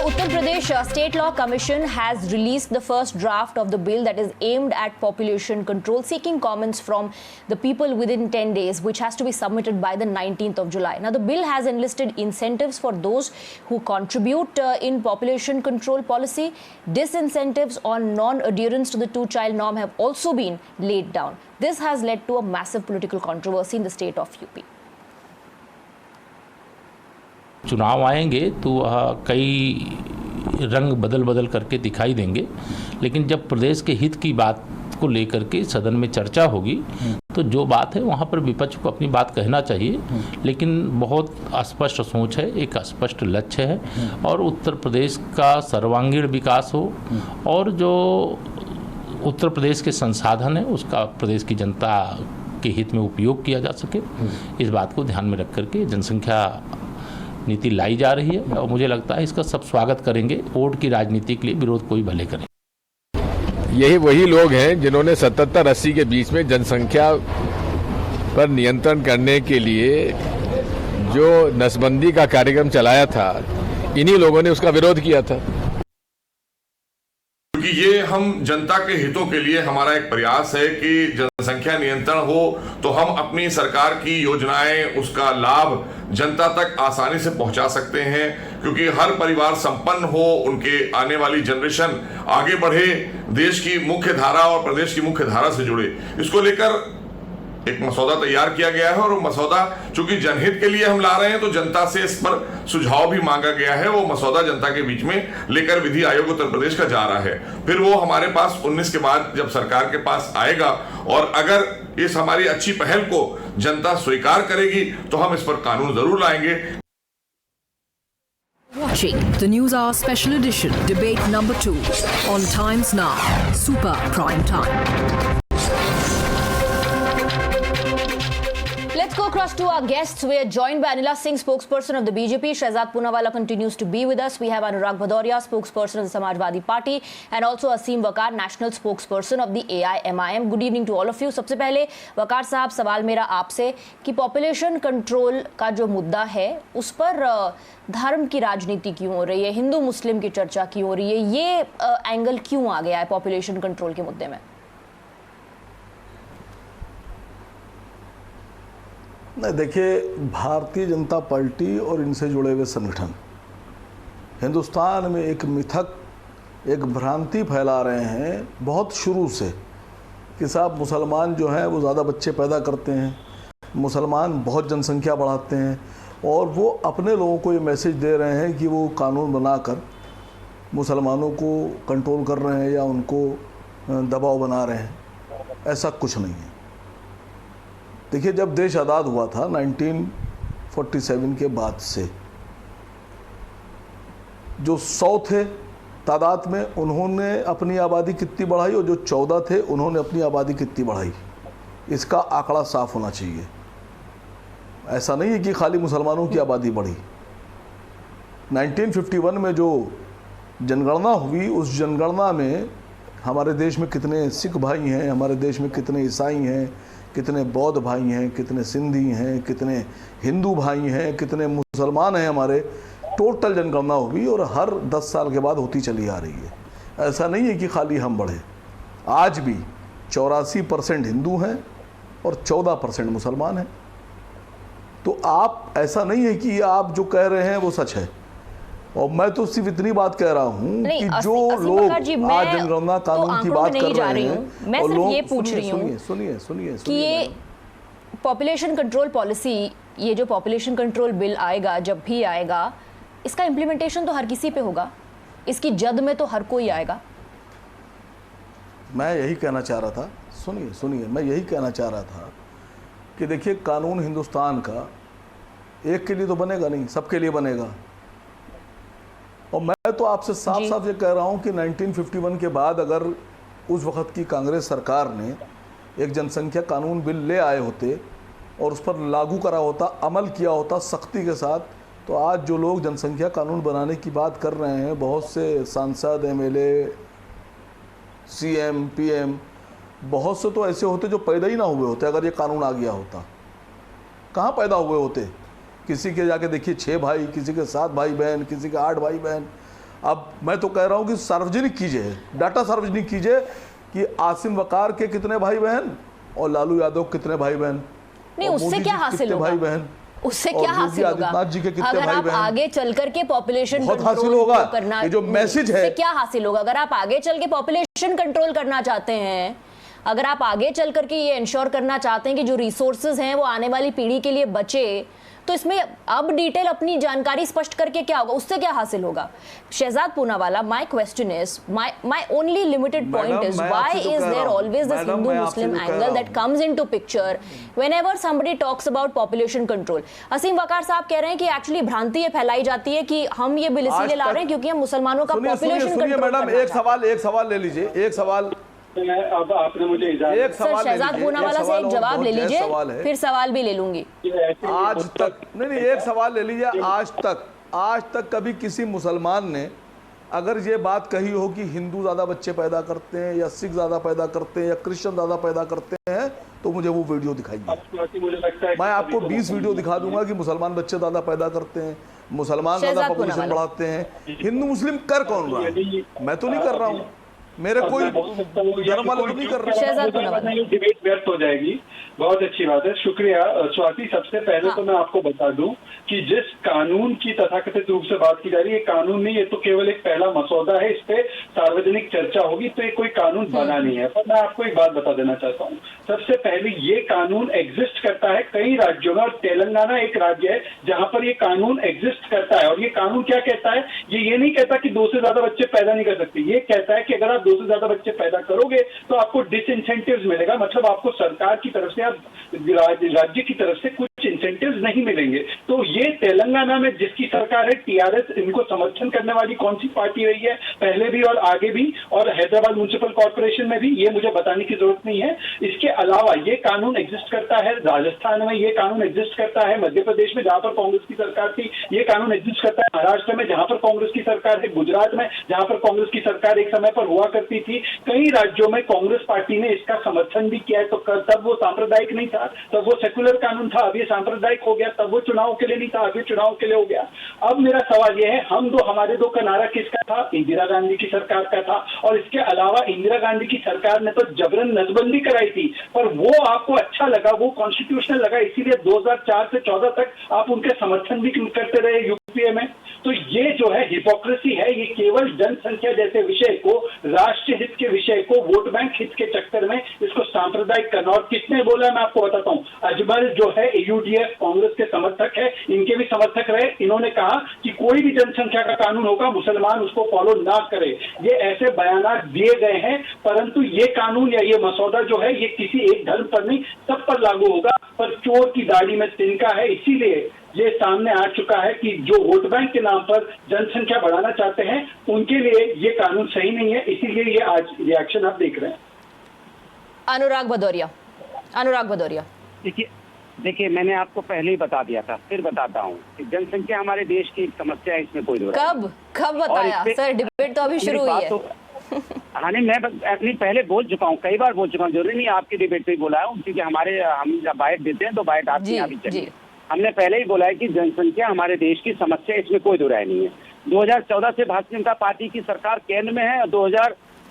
Uttar Pradesh State Law Commission has released the first draft of the bill that is aimed at population control, seeking comments from the people within 10 days, which has to be submitted by the 19th of July. Now, the bill has enlisted incentives for those who contribute in population control policy. Disincentives on non-adherence to the two-child norm have also been laid down. This has led to a massive political controversy in the state of UP. चुनाव आएंगे तो कई रंग बदल बदल करके दिखाई देंगे, लेकिन जब प्रदेश के हित की बात को लेकर के सदन में चर्चा होगी तो जो बात है वहाँ पर विपक्ष को अपनी बात कहना चाहिए, लेकिन बहुत स्पष्ट सोच है, एक स्पष्ट लक्ष्य है और उत्तर प्रदेश का सर्वांगीण विकास हो और जो उत्तर प्रदेश के संसाधन है उसका प्रदेश की जनता के हित में उपयोग किया जा सके। इस बात को ध्यान में रख करके जनसंख्या नीति लाई जा रही है और मुझे लगता है इसका सब स्वागत करेंगे। वोट की राजनीति के लिए विरोध कोई भले करे। यही वही लोग हैं जिन्होंने 77-80 के बीच में जनसंख्या पर नियंत्रण करने के लिए जो नसबंदी का कार्यक्रम चलाया था, इन्हीं लोगों ने उसका विरोध किया था। क्योंकि ये हम जनता के हितों के लिए हमारा एक प्रयास है कि जनसंख्या नियंत्रण हो तो हम अपनी सरकार की योजनाएं, उसका लाभ जनता तक आसानी से पहुंचा सकते हैं, क्योंकि हर परिवार संपन्न हो, उनके आने वाली जनरेशन आगे बढ़े, देश की मुख्य धारा और प्रदेश की मुख्य धारा से जुड़े। इसको लेकर एक मसौदा तैयार किया गया है और वो मसौदा चूंकि जनहित के लिए हम ला रहे हैं तो जनता से इस पर सुझाव भी मांगा गया है। वो मसौदा जनता के बीच में लेकर विधि आयोग उत्तर प्रदेश का जा रहा है, फिर वो हमारे पास 19 के बाद जब सरकार के पास आएगा और अगर इस हमारी अच्छी पहल को जनता स्वीकार करेगी तो हम इस पर कानून जरूर लाएंगे। Watching the News Hour Special Edition, Debate Number 2 on Times Now, Super Prime Time. Let's go across to our guests. We are joined by Anila Singh, spokesperson of the BJP. Shehzad Poonawalla continues to be with us. We have Anurag Bhadoria, spokesperson of the Samajwadi Party, and also Aseem Waqar, national spokesperson of the AIMIM. Good evening to all of you. सबसे पहले वकार साहब, सवाल मेरा आपसे कि population control का जो मुद्दा है उस पर धर्म की राजनीति क्यों हो रही है, हिंदू मुस्लिम की चर्चा क्यों हो रही है, ये एंगल क्यों आ गया है पॉपुलेशन कंट्रोल के मुद्दे में? नहीं, देखिए, भारतीय जनता पार्टी और इनसे जुड़े हुए संगठन हिंदुस्तान में एक मिथक, एक भ्रांति फैला रहे हैं बहुत शुरू से कि साहब मुसलमान जो हैं वो ज़्यादा बच्चे पैदा करते हैं, मुसलमान बहुत जनसंख्या बढ़ाते हैं, और वो अपने लोगों को ये मैसेज दे रहे हैं कि वो कानून बनाकर मुसलमानों को कंट्रोल कर रहे हैं या उनको दबाव बना रहे हैं। ऐसा कुछ नहीं है। देखिए, जब देश आज़ाद हुआ था 1947 के बाद से, जो 100 थे तादाद में, उन्होंने अपनी आबादी कितनी बढ़ाई और जो 14 थे उन्होंने अपनी आबादी कितनी बढ़ाई, इसका आंकड़ा साफ होना चाहिए। ऐसा नहीं है कि खाली मुसलमानों की आबादी बढ़ी। 1951 में जो जनगणना हुई, उस जनगणना में हमारे देश में कितने सिख भाई हैं, हमारे देश में कितने ईसाई हैं, कितने बौद्ध भाई हैं, कितने सिंधी हैं, कितने हिंदू भाई हैं, कितने मुसलमान हैं, हमारे टोटल जनगणना हुई और हर 10 साल के बाद होती चली आ रही है। ऐसा नहीं है कि खाली हम बढ़े। आज भी 84% हिंदू हैं और 14% मुसलमान हैं। तो आप, ऐसा नहीं है कि आप जो कह रहे हैं वो सच है। और मैं तो सिर्फ इतनी बात कह रहा हूँ कि जो लोग आज जनगणना कानून की बात कर रहे हैं, मैं सिर्फ ये पूछ रही हूँ सुनिए कि ये पॉपुलेशन कंट्रोल पॉलिसी, ये जो पॉपुलेशन कंट्रोल बिल आएगा, जब भी आएगा, इसका इम्प्लीमेंटेशन तो हर किसी पे होगा, इसकी जद में तो हर कोई आएगा। मैं यही कहना चाह रहा था, सुनिए, मैं यही कहना चाह रहा था कि देखिए, कानून हिंदुस्तान का एक के लिए तो बनेगा नहीं, सबके लिए बनेगा। और मैं तो आपसे साफ साफ ये कह रहा हूँ कि 1951 के बाद अगर उस वक़्त की कांग्रेस सरकार ने एक जनसंख्या कानून बिल ले आए होते और उस पर लागू करा होता, अमल किया होता सख्ती के साथ, तो आज जो लोग जनसंख्या कानून बनाने की बात कर रहे हैं, बहुत से सांसद, MLA, CM, PM, बहुत से तो ऐसे होते जो पैदा ही ना हुए होते अगर ये कानून आ गया होता। कहाँ पैदा हुए होते? किसी के जाके देखिए 6 भाई, किसी के 7 भाई बहन, किसी के 8 भाई बहन। अब मैं तो कह रहा हूं कि सार्वजनिक कीजिए, डाटा सार्वजनिक कीजिए कि आसिम वकार के कितने भाई बहन और लालू यादव कितने भाई बहन, नहीं और उससे मोदी क्या जी हासिल कितने होगा, भाई बहन, उससे और क्या योगी हासिल होगा आदित्यनाथ जी के कितने अगर भाई आप बहन। आगे चल करके पॉपुलेशन बहुत हासिल होगा। करना, ये जो मैसेज है, उससे क्या हासिल होगा अगर आप आगे चल के पॉपुलेशन कंट्रोल करना चाहते हैं, अगर आप आगे चल करके ये इंश्योर करना चाहते हैं कि जो रिसोर्सेज हैं वो आने वाली पीढ़ी के लिए बचे, तो इसमें अब डिटेल अपनी जानकारी स्पष्ट करके क्या होगा, उससे क्या हासिल होगा। Shehzad Poonawalla, my question is, my only limited point is, why is there always this Hindu Muslim angle that comes into picture whenever somebody talks about population control. Aseem Waqar sahab कह रहे हैं कि एक्चुअली भ्रांति ये फैलाई जाती है कि हम ये बिल इसीलिए ला रहे हैं क्योंकि हम मुसलमानों का पॉपुलेशन कंट्रोल मैडम एक सवाल ले लीजिए, एक सवाल, अब आपने मुझे एक सवाल शहजाद पूनावाला से एक जवाब ले लीजिए, फिर सवाल भी ले लूंगी। आज तक नहीं, एक सवाल ले लीजिए, आज तक कभी किसी मुसलमान ने अगर ये बात कही हो कि हिंदू ज्यादा बच्चे पैदा करते हैं या सिख ज्यादा पैदा करते हैं या क्रिश्चियन ज्यादा पैदा करते हैं, तो मुझे वो वीडियो दिखाइए। मैं आपको 20 वीडियो दिखा दूंगा कि मुसलमान बच्चे ज्यादा पैदा करते हैं, मुसलमान ज्यादा पॉपुलेशन बढ़ाते हैं। हिंदू मुस्लिम कर कौन रहा है? मैं तो नहीं कर रहा हूँ, मेरे कोई धर्म वाले तो नहीं कर रहे। डिबेट व्यर्थ हो जाएगी। बहुत अच्छी बात है, शुक्रिया स्वाति। सबसे पहले तो मैं आपको बता दूं कि जिस कानून की तथाकथित रूप से बात की जा रही है, कानून नहीं, ये तो केवल एक पहला मसौदा है, इस पे सार्वजनिक चर्चा होगी, तो ये कोई कानून बना नहीं है। पर मैं आपको एक बात बता देना चाहता हूँ। सबसे पहले ये कानून एग्जिस्ट करता है कई राज्यों में, और तेलंगाना एक राज्य है जहां पर ये कानून एग्जिस्ट करता है। और ये कानून क्या कहता है? ये नहीं कहता कि 2 से ज्यादा बच्चे पैदा नहीं कर सकते, ये कहता है कि अगर आप 2 से ज्यादा बच्चे पैदा करोगे तो आपको डिसइंसेंटिव्स मिलेगा, मतलब आपको सरकार की तरफ से, राज्य की तरफ से कुछ इंसेंटिव्स नहीं मिलेंगे। तो ये तेलंगाना में जिसकी सरकार है, टीआरएस, इनको समर्थन करने वाली कौन सी पार्टी रही है पहले भी और आगे भी, और हैदराबाद म्युनिसिपल कॉर्पोरेशन में भी, ये मुझे बताने की जरूरत नहीं है। इसके अलावा ये कानून एग्जिस्ट करता है राजस्थान में, ये कानून एग्जिस्ट करता है मध्य प्रदेश में जहां पर कांग्रेस की सरकार थी, ये कानून एग्जिस्ट करता है महाराष्ट्र में जहां पर कांग्रेस की सरकार है, गुजरात में जहां पर कांग्रेस की सरकार एक समय पर हुआ करती थी। कई राज्यों में कांग्रेस पार्टी ने इसका समर्थन भी किया है। तो तब वो सांप्रदायिक नहीं था, तब वो सेकुलर कानून था, अब ये सांप्रदायिक हो गया। तब वो चुनाव के लिए नहीं था, अब ये चुनाव के लिए हो गया। अब मेरा सवाल ये है, हमारे दो का नारा किसका था? इंदिरा गांधी की सरकार का था। और इसके अलावा इंदिरा गांधी की सरकार ने तो जबरन नसबंदी कराई थी, पर वो आपको अच्छा लगा, वो कॉन्स्टिट्यूशनल लगा, इसीलिए 2004 से 14 तक आप उनके समर्थन भी करते रहे यूपीए में। तो ये जो है हिपोक्रेसी है, ये केवल जनसंख्या जैसे विषय को, राष्ट्र हित के विषय को वोट बैंक हित के चक्कर में इसको सांप्रदायिक करना। और किसने बोला मैं आपको बताता हूँ। अजमल जो है AUDF कांग्रेस के समर्थक है, इनके भी समर्थक रहे। इन्होंने कहा कि कोई भी जनसंख्या का कानून होगा, मुसलमान उसको फॉलो ना करे। ये ऐसे बयानात दिए गए हैं, परंतु ये कानून या ये मसौदा जो है ये किसी एक धर्म पर नहीं, सब पर लागू होगा। पर चोर की दाढ़ी में तिनका है, इसीलिए ये सामने आ चुका है कि जो वोट बैंक के नाम पर जनसंख्या बढ़ाना चाहते हैं उनके लिए ये कानून सही नहीं है। इसीलिए ये आज रिएक्शन आप देख रहे हैं। अनुराग भदौरिया, देखिए मैंने आपको पहले ही बता दिया था, फिर बताता हूँ कि जनसंख्या हमारे देश की एक समस्या है, इसमें कोई दो राय नहीं। कब बताया सर? डिबेट तो अभी शुरू हुई है। हाँ नहीं, मैं अपनी पहले बोल चुका हूँ, कई बार बोल चुका हूँ, जरूरी नहीं आपकी डिबेट पे ही बोला हूँ, क्योंकि हम जब बाइट देते हैं तो बाइट आपकी यहाँ भी चाहिए। हमने पहले ही बोला है कि जनसंख्या हमारे देश की समस्या, इसमें कोई दो राय नहीं है। 2014 से भारतीय जनता पार्टी की सरकार केंद्र में है,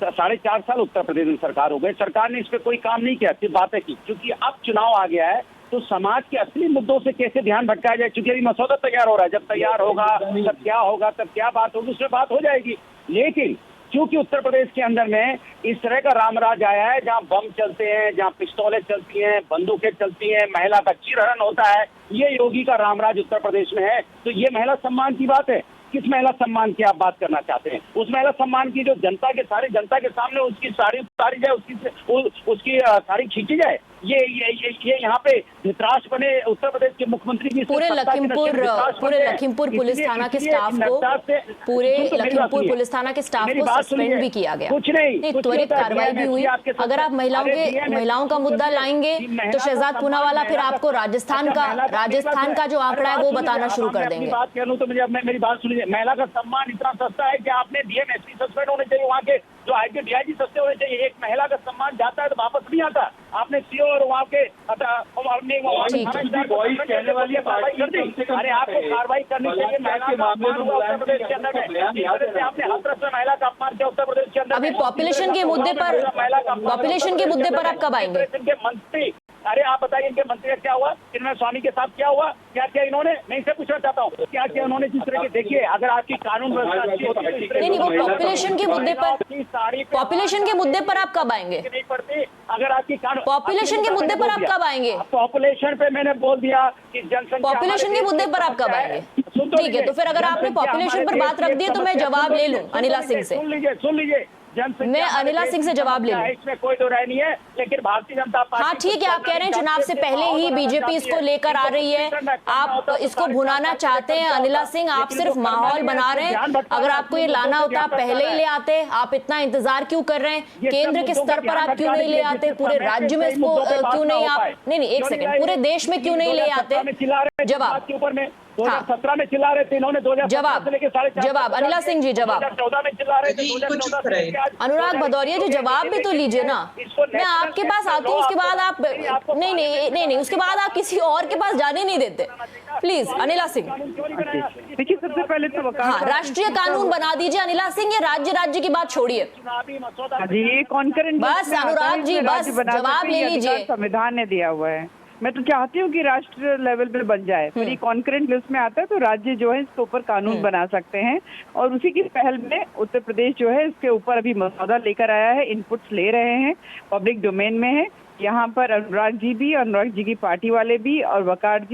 4.5 साल उत्तर प्रदेश में सरकार हो गई, सरकार ने इस पर कोई काम नहीं किया, सिर्फ बातें की। क्योंकि अब चुनाव आ गया है तो समाज के असली मुद्दों से कैसे ध्यान भटकाया जाए, क्योंकि अभी मसौदा तैयार हो रहा है, जब तैयार होगा तब क्या होगा, तब क्या बात होगी, उसमें बात हो जाएगी। लेकिन क्योंकि उत्तर प्रदेश के अंदर में इस तरह का रामराज आया है, जहां बम चलते हैं, जहां पिस्तौलें चलती हैं, बंदूकें चलती हैं, महिला का चीरहरण होता है, ये योगी का रामराज उत्तर प्रदेश में है। तो ये महिला सम्मान की बात है। किस महिला सम्मान की आप बात करना चाहते हैं? उस महिला सम्मान की जो जनता के सामने उसकी साड़ी उतारी जाए, उसकी साड़ी खींची जाए। ये यहाँ पे धृतराष्ट्र बने उत्तर प्रदेश के मुख्यमंत्री की पूरे लखीमपुर पुलिस थाना के स्टाफ को सस्पेंड भी किया गया। कुछ नहीं, त्वरित कार्रवाई भी हुई। अगर आप महिलाओं का मुद्दा लाएंगे तो शहजाद पूनावाला फिर आपको राजस्थान का जो आंकड़ा है वो बताना शुरू कर देंगे। बात कह लूं तो मेरी बात सुनिए। महिला का सम्मान इतना सस्ता है कि आपने DM SP सस्पेंड होने चाहिए, वहाँ के जो IG DIG सस्ते होने चाहिए। एक महिला का सम्मान जाता है तो वापस नहीं आता। आपने सीओ और वहाँ के अरे आपको कार्रवाई करनी चाहिए। महिला का अपमान हुआ उत्तर प्रदेश के अंदर में, आपने हर तरफ से महिला का अपमान किया उत्तर प्रदेश के अंदर। अभी पॉपुलेशन के मुद्दे पर आप कब आएंगे? इनके मंत्री, अरे आप बताइए इनके मंत्री का क्या हुआ, चिन्मय स्वामी के साथ क्या हुआ, क्या किया इन्होंने? मैं इसे पूछना चाहता हूँ, क्या किया उन्होंने जिस तरह के? देखिए, अगर आपकी कानून व्यवस्था अच्छी होती नहीं, वो पॉपुलेशन के मुद्दे पर आप कब आएंगे? नहीं पड़ती अगर आपकी कानून पॉपुलेशन के मुद्दे पर आप कब आएंगे? पॉपुलेशन पे मैंने बोल दिया कि जनसंख्या, पॉपुलेशन के मुद्दे पर आप कब आएंगे? ठीक है, तो फिर अगर आपने पॉपुलेशन पर बात रख दी तो मैं जवाब ले लूं अनिला सिंह से। सुन लीजिए मैं अनिला सिंह से जवाब ले लूं। इसमें कोई दो राय नहीं है, लेकिन भारतीय जनता पार्टी, हाँ ठीक है, आप कह रहे हैं चुनाव से पहले ही बीजेपी इसको लेकर आ रही है, आप इसको भुनाना चाहते हैं। अनिला सिंह, आप सिर्फ माहौल बना रहे हैं। अगर आपको ये लाना होता पहले ही ले आते। आप इतना इंतजार क्यों कर रहे हैं? केंद्र के स्तर पर आप क्यों नहीं ले आते? पूरे राज्य में इसको क्यों नहीं आप नहीं एक सेकंड, पूरे देश में क्यों नहीं ले आते? जवाब के ऊपर में 2017 में चिल्ला रहे थे इन्होंने, 2017 जवाब अनिला सिंह जी, जवाब 2014 में चिल्ला रहे थे, 2014 अनुराग भदौरिया जी, जवाब भी तो लीजिए ना। मैं आपके पास आती हूँ, उसके बाद आप नहीं, उसके बाद आप किसी और के पास जाने नहीं देते। प्लीज अनिला सिंह। देखिए, सबसे पहले तो हाँ, राष्ट्रीय कानून बना दीजिए अनिला सिंह, ये राज्य की बात छोड़िए। बस अनुराग जी, बस जवाब ले लीजिए। संविधान ने दिया हुआ है, मैं तो चाहती हूँ कि राष्ट्र लेवल पे बन जाए, फिर ये कॉन्करेंट लिस्ट में आता है तो राज्य जो है इसके ऊपर कानून बना सकते हैं। और उसी की पहल में उत्तर प्रदेश जो है इसके ऊपर अभी मसौदा लेकर आया है, इनपुट्स ले रहे हैं, पब्लिक डोमेन में है। यहाँ पर अनुराग जी की पार्टी वाले भी, और वकार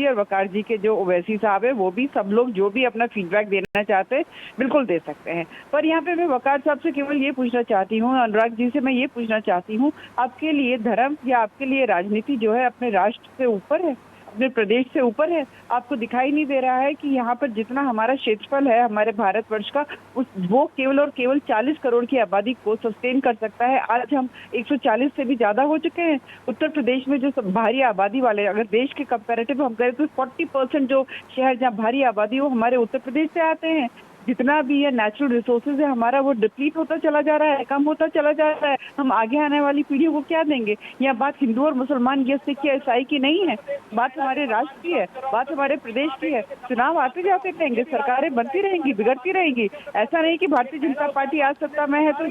जी के जो ओवैसी साहब है वो भी, सब लोग जो भी अपना फीडबैक देना चाहते हैं बिल्कुल दे सकते हैं। पर यहाँ पे मैं वकार साहब से केवल ये पूछना चाहती हूँ, अनुराग जी से मैं ये पूछना चाहती हूँ, आपके लिए धर्म या आपके लिए राजनीति जो है अपने राष्ट्र से ऊपर है, अपने प्रदेश से ऊपर है? आपको दिखाई नहीं दे रहा है कि यहाँ पर जितना हमारा क्षेत्रफल है हमारे भारतवर्ष का, वो केवल और केवल 40 करोड़ की आबादी को सस्टेन कर सकता है। आज हम 140 से भी ज्यादा हो चुके हैं। उत्तर प्रदेश में जो सब भारी आबादी वाले, अगर देश के कंपैरेटिव हम करें तो 40% जो शहर जहाँ भारी आबादी हो हमारे उत्तर प्रदेश से आते हैं। जितना भी ये नेचुरल रिसोर्सेज है हमारा वो डिप्लीट होता चला जा रहा है, कम होता चला जा रहा है। हम आगे आने वाली पीढ़ियों को क्या देंगे? यहाँ बात हिंदू और मुसलमान, ये सिख या ईसाई की नहीं है, बात हमारे राष्ट्र की है, बात हमारे प्रदेश की है। चुनाव आते जाते रहेंगे, सरकारें बनती रहेंगी, बिगड़ती रहेंगी। ऐसा नहीं कि भारतीय जनता पार्टी आज सत्ता में है तो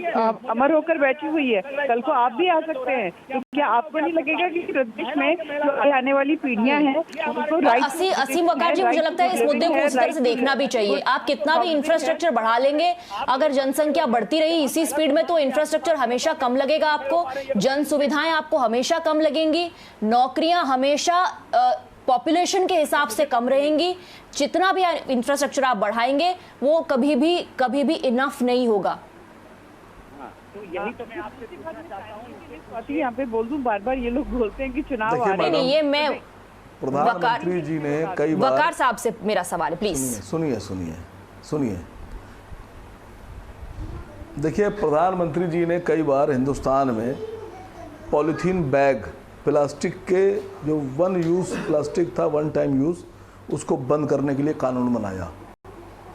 अमर होकर बैठी हुई है, कल को आप भी आ सकते हैं। तो क्या आपको नहीं लगेगा कि प्रदेश में जो आने वाली पीढ़ियां हैं उनको असीम वकार जी, मुझे लगता है इस मुद्दे को उस तरह से देखना भी चाहिए। आप कितना भी इंफ्रास्ट्रक्चर बढ़ा लेंगे, अगर जनसंख्या बढ़ती रही इसी स्पीड में तो इंफ्रास्ट्रक्चर हमेशा कम लगेगा आपको, जन सुविधाएं आपको हमेशा कम लगेंगी, नौकरियां हमेशा पॉपुलेशन के हिसाब से कम रहेंगी। जितना भी इंफ्रास्ट्रक्चर आप बढ़ाएंगे वो कभी भी इनफ नहीं होगा। तो यही तो मैं आपसे पूछना चाहता हूँ, यहाँ पे बोल दूं, बार बार ये लोग बोलते हैं कि चुनाव आ रहे हैं। ये मैं प्रधानमंत्री जी ने कई बार, वकार साहब से मेरा सवाल है, प्लीज सुनिए। देखिए, प्रधानमंत्री जी ने कई बार हिंदुस्तान में पॉलीथीन बैग, प्लास्टिक के जो वन यूज़ प्लास्टिक था, वन टाइम यूज़, उसको बंद करने के लिए कानून बनाया।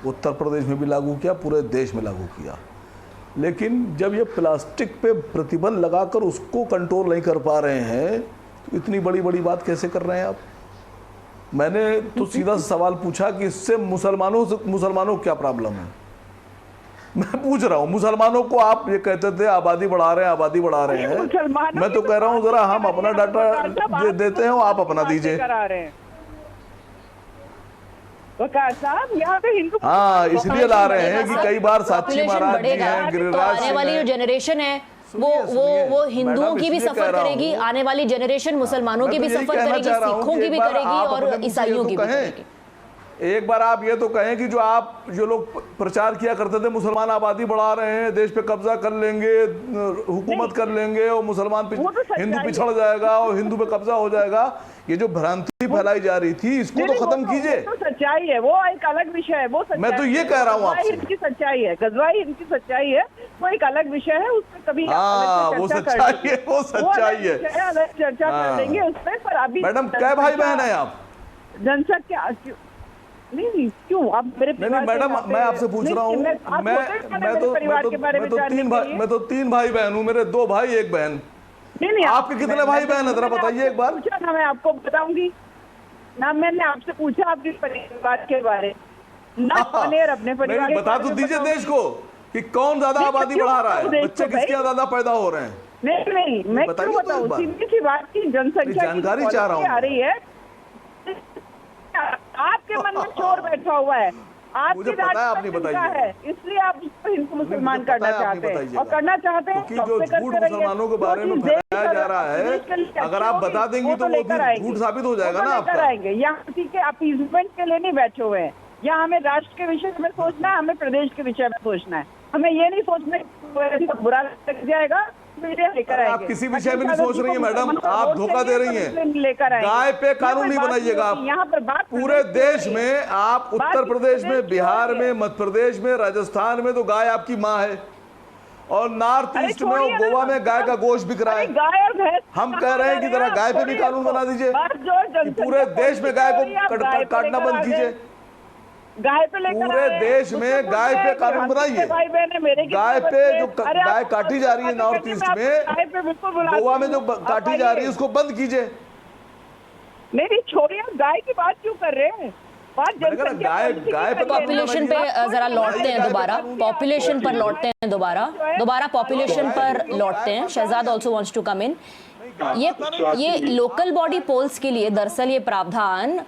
उत्तर प्रदेश में भी लागू किया, पूरे देश में लागू किया। लेकिन जब ये प्लास्टिक पे प्रतिबंध लगाकर उसको कंट्रोल नहीं कर पा रहे हैं तो इतनी बड़ी बात कैसे कर रहे हैं आप? मैंने तो सीधा सवाल पूछा कि इससे मुसलमानों को क्या प्रॉब्लम है। मैं पूछ रहा हूँ, मुसलमानों को आप ये कहते थे आबादी बढ़ा रहे हैं, मैं तो कह रहा हूँ जरा हम अपना डाटा देते हैं, आप अपना दीजिए। साहब यहाँ पे हिंदू, हाँ, इसलिए ला रहे हैं कि कई बार साक्षी महाराज जी हैं, गिरिराज आने वाली जो जनरेशन है वो हिंदुओं की भी सफर करेगी, आने वाली जनरेशन मुसलमानों की भी सफर करेगी, सिखों की भी करेगी और ईसाइयों की भी करेगी। एक बार आप ये तो कहें कि जो लोग प्रचार किया करते थे मुसलमान आबादी बढ़ा रहे हैं, देश पे कब्जा कर लेंगे, हुकूमत कर लेंगे और हिंदू पिछड़ जाएगा और हिंदू पे कब्जा हो जाएगा, ये जो भ्रांति फैलाई जा रही थी इसको तो खत्म कीजिए। तो सच्चाई है, वो एक अलग विषय है, वो सच्चाई, मैं तो ये कह रहा हूँ आपसे, इनकी सच्चाई है, गजवाई इनकी सच्चाई है, वो एक अलग विषय है, उस पर कभी वो सच्चाई है, अलग चर्चा कर लेंगे उस पर। अभी मैडम क्या भाई बहन है आप? जनसंख्या नहीं क्यों आप मेरे मैडम, मैं आपसे पूछ रहा हूँ, मैं तो 3 भाई बहन हूँ, मेरे 2 भाई 1 बहन। नहीं, आपके कितने भाई बहन है, जरा बताइए एक बार। पूछा ना, मैं आपको बताऊंगी ना, मैंने आपसे पूछा आपके परिवार के बारे ना, और अपने परिवार नहीं, बता तो दीजिए देश को कि कौन ज्यादा आबादी बढ़ा रहा है, बच्चे किसके ज्यादा पैदा हो रहे हैं। नहीं, मैं क्यों बताऊं, सीधी सी बात की जनसंख्या जानकारी चाह रहा हूँ आ रही है, आपके मन में चोर बैठा हुआ है, मुझे पता है, आप नहीं बताइए, इसलिए आप इसको हिंदू मुसलमान करना चाहते हैं और करना चाहते हैं, क्योंकि जो झूठ मुसलमानों के बारे में फैलाया जा रहा है, अगर आप बता देंगी तो वो झूठ साबित हो जाएगा ना आपका। यहाँ किसी के अपीजमेंट के लिए नहीं बैठे हुए हैं, यहाँ हमें राष्ट्र के विषय में सोचना है, हमें प्रदेश के विषय में सोचना है, हमें ये नहीं सोचना बुरा लग जाएगा लेकर आएंगे। आप किसी विषय में नहीं सोच रही है मैडम, आप धोखा दे रही हैं। गाय पे कानून नहीं बनाइएगा आप। यहाँ पर बात पूरे देश में आप उत्तर प्रदेश में, बिहार में, मध्य प्रदेश में, राजस्थान में तो गाय आपकी माँ है, और नॉर्थ ईस्ट में और गोवा में गाय का गोश्त बिक रहा है। हम कह रहे हैं कि जरा गाय पे भी कानून बना दीजिए, पूरे देश में गाय को काटना बंद कीजिए, गाय पे लेकर पूरे देश में गाय पे कानून बनाइए। गाय पे जो गाय काटी जा रही है नॉर्थ ईस्ट में, गोवा में जो काटी जा रही है उसको बंद कीजिए। नहीं छोड़िए, गाय की बात क्यों कर रहे हैं, गाय पे पॉपुलेशन पे जरा लौटते हैं दोबारा, पॉपुलेशन पर लौटते हैं दोबारा पॉपुलेशन पर लौटते हैं। Shehzad also wants to come in. ये लोकल बॉडी पोल्स के लिए दरअसल ये प्रावधान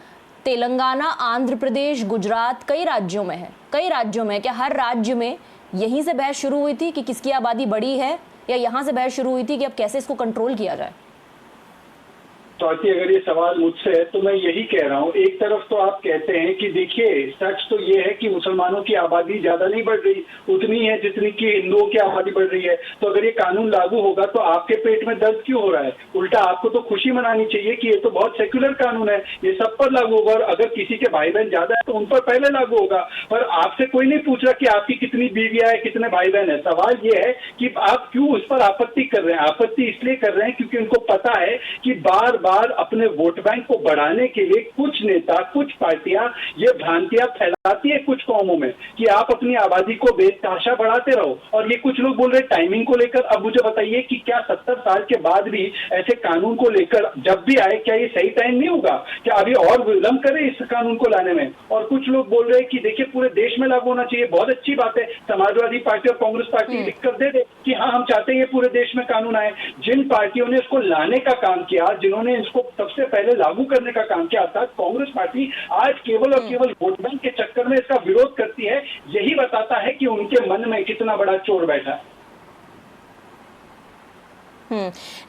तेलंगाना, आंध्र प्रदेश, गुजरात, कई राज्यों में है। क्या हर राज्य में यहीं से बहस शुरू हुई थी कि किसकी आबादी बड़ी है, या यहाँ से बहस शुरू हुई थी कि अब कैसे इसको कंट्रोल किया जाए? स्वाति, अगर ये सवाल मुझसे है तो मैं यही कह रहा हूँ, एक तरफ तो आप कहते हैं कि देखिए सच तो ये है कि मुसलमानों की आबादी ज्यादा नहीं बढ़ रही, उतनी है जितनी कि हिंदुओं की आबादी बढ़ रही है। तो अगर ये कानून लागू होगा तो आपके पेट में दर्द क्यों हो रहा है? उल्टा आपको तो खुशी मनानी चाहिए कि ये तो बहुत सेक्युलर कानून है, ये सब पर लागू होगा, और अगर किसी के भाई बहन ज्यादा है तो उन पर पहले लागू होगा। पर आपसे कोई नहीं पूछ रहा कि आपकी कितनी बीवियां है, कितने भाई बहन है। सवाल ये है कि आप क्यों उस पर आपत्ति कर रहे हैं। आपत्ति इसलिए कर रहे हैं क्योंकि उनको पता है कि बार बार अपने वोट बैंक को बढ़ाने के लिए कुछ नेता, कुछ पार्टियां ये भ्रांतियां फैलाती है कुछ कौमों में कि आप अपनी आबादी को बेतहाशा बढ़ाते रहो। और ये कुछ लोग बोल रहे टाइमिंग को लेकर। अब मुझे बताइए कि क्या 70 साल के बाद भी ऐसे कानून को लेकर जब भी आए, क्या ये सही टाइम नहीं होगा? क्या अभी और विलंब करें इस कानून को लाने में? और कुछ लोग बोल रहे हैं कि देखिए पूरे देश में लागू होना चाहिए। बहुत अच्छी बात है, समाजवादी पार्टी और कांग्रेस पार्टी लिखकर दे कि हाँ हम चाहते हैं ये पूरे देश में कानून आए। जिन पार्टियों ने इसको लाने का काम किया, जिन्होंने इसको सबसे पहले लागू करने का काम किया, अर्थात कांग्रेस पार्टी आज केवल और केवल वोट बैंक के चक्कर में इसका विरोध करती है। यही बताता है कि उनके मन में कितना बड़ा चोर बैठा है।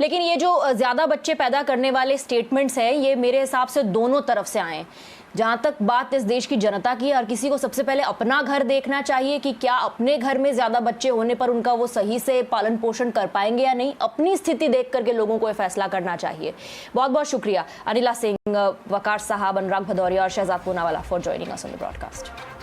लेकिन ये जो ज्यादा बच्चे पैदा करने वाले स्टेटमेंट्स हैं, ये मेरे हिसाब से दोनों तरफ से आए। जहां तक बात इस देश की जनता की, हर किसी को सबसे पहले अपना घर देखना चाहिए कि क्या अपने घर में ज्यादा बच्चे होने पर उनका वो सही से पालन पोषण कर पाएंगे या नहीं। अपनी स्थिति देख करके लोगों को ये फैसला करना चाहिए। बहुत बहुत शुक्रिया अनिला सिंह, वकार साहब, अनुराग भदौरिया और Shehzad Poonawalla for joining us on the broadcast.